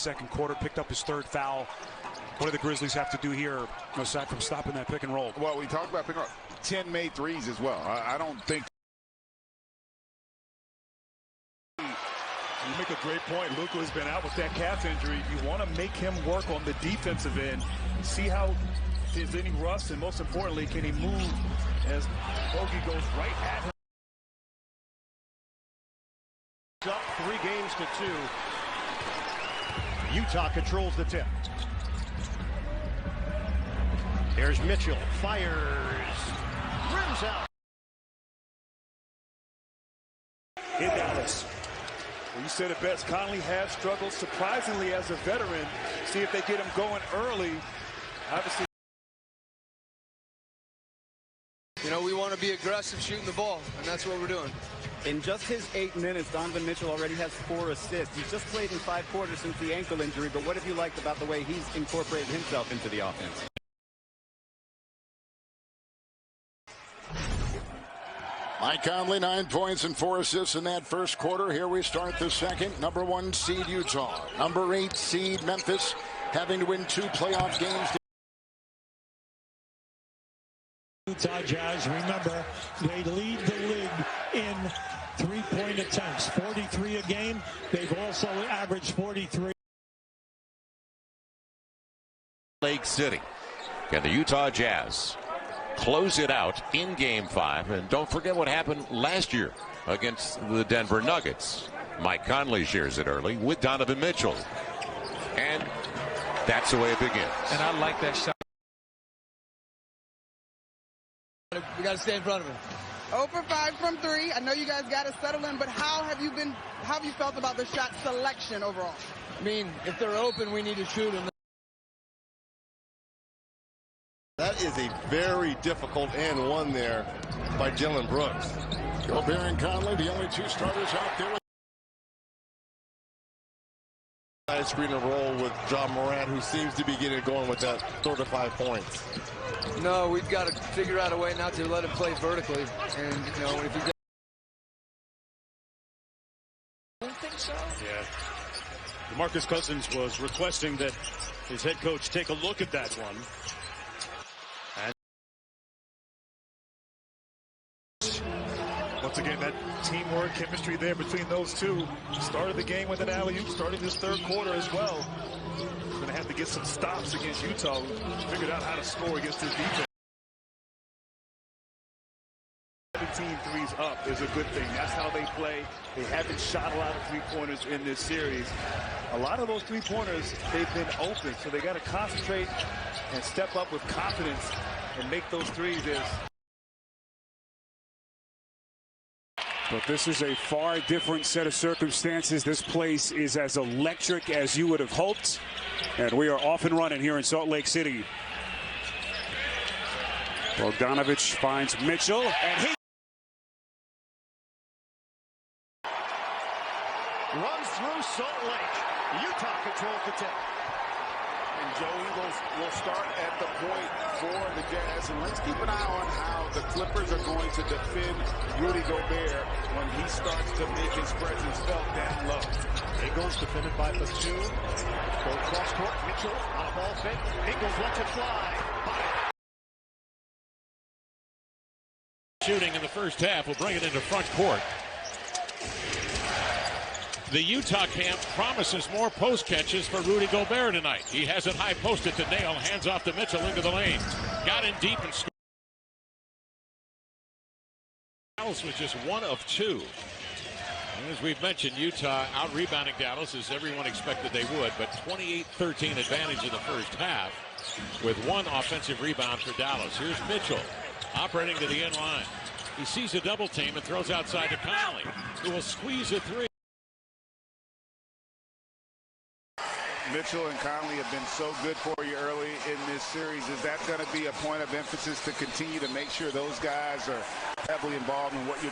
second quarter, picked up his third foul. What do the Grizzlies have to do here, aside from stopping that pick and roll? Well, we talked about pick and roll. 10 made threes as well. I don't think. You make a great point. Luka has been out with that calf injury. You want to make him work on the defensive end, see how there's any rust, and most importantly, can he move as Bogey goes right at him. Up 3 games to 2. Utah controls the tip. There's Mitchell, fires, rims out. In Dallas. Well, you said it best. Conley has struggled surprisingly as a veteran. See if they get him going early. Obviously, you know, we want to be aggressive shooting the ball, and that's what we're doing. In just his 8 minutes, Donovan Mitchell already has 4 assists. He's just played in 5 quarters since the ankle injury, but what have you liked about the way he's incorporated himself into the offense? Mike Conley, 9 points and 4 assists in that first quarter. Here we start the second. Number 1 seed Utah. Number 8 seed Memphis, having to win 2 playoff games. Utah Jazz, remember, they lead the league in 3-point attempts, 43 a game. They've also averaged 43. Lake City. Can the Utah Jazz close it out in Game 5? And don't forget what happened last year against the Denver Nuggets. Mike Conley shares it early with Donovan Mitchell. And that's the way it begins. And I like that shot. We got to stay in front of him. 0 for 5 from 3. I know you guys got to settle in, but how have you felt about the shot selection overall? I mean, if they're open, we need to shoot them. That is a very difficult and one there by Dillon Brooks. Gobert and Conley, the only 2 starters out there. Nice screen and roll with John Morant, who seems to be getting going with that 35 points. No, we've got to figure out a way not to let him play vertically. And, you know, if he does. I don't think so. Yeah. DeMarcus Cousins was requesting that his head coach take a look at that one. Once again, that teamwork, chemistry there between those two. Started the game with an alley-oop, started this third quarter as well. Going to have to get some stops against Utah, who figured out how to score against this defense. 17 threes up is a good thing. That's how they play. They haven't shot a lot of three-pointers in this series. A lot of those three-pointers, they've been open, so they got to concentrate and step up with confidence and make those threes. But this is a far different set of circumstances. This place is as electric as you would have hoped. And we are off and running here in Salt Lake City. Bogdanovich finds Mitchell, and he runs through Salt Lake. Utah controls the tip. And Joey will start at the point for the Jazz. And let's keep an eye on how the Clippers are going to defend Rudy Gobert when he starts to make his presence felt down low. Ingles defended by Batum. Go cross court. Mitchell on a ball fake. Ingles lets it fly. Shooting in the first half will bring it into front court. The Utah camp promises more post catches for Rudy Gobert tonight. He has it high posted to Nail, hands off to Mitchell into the lane. Got in deep and scored. Dallas was just 1 of 2. And as we've mentioned, Utah out-rebounding Dallas as everyone expected they would, but 28-13 advantage in the first half with 1 offensive rebound for Dallas. Here's Mitchell operating to the end line. He sees a double team and throws outside to Conley, who will squeeze a 3. Mitchell and Conley have been so good for you early in this series. Is that going to be a point of emphasis to continue to make sure those guys are heavily involved in what you're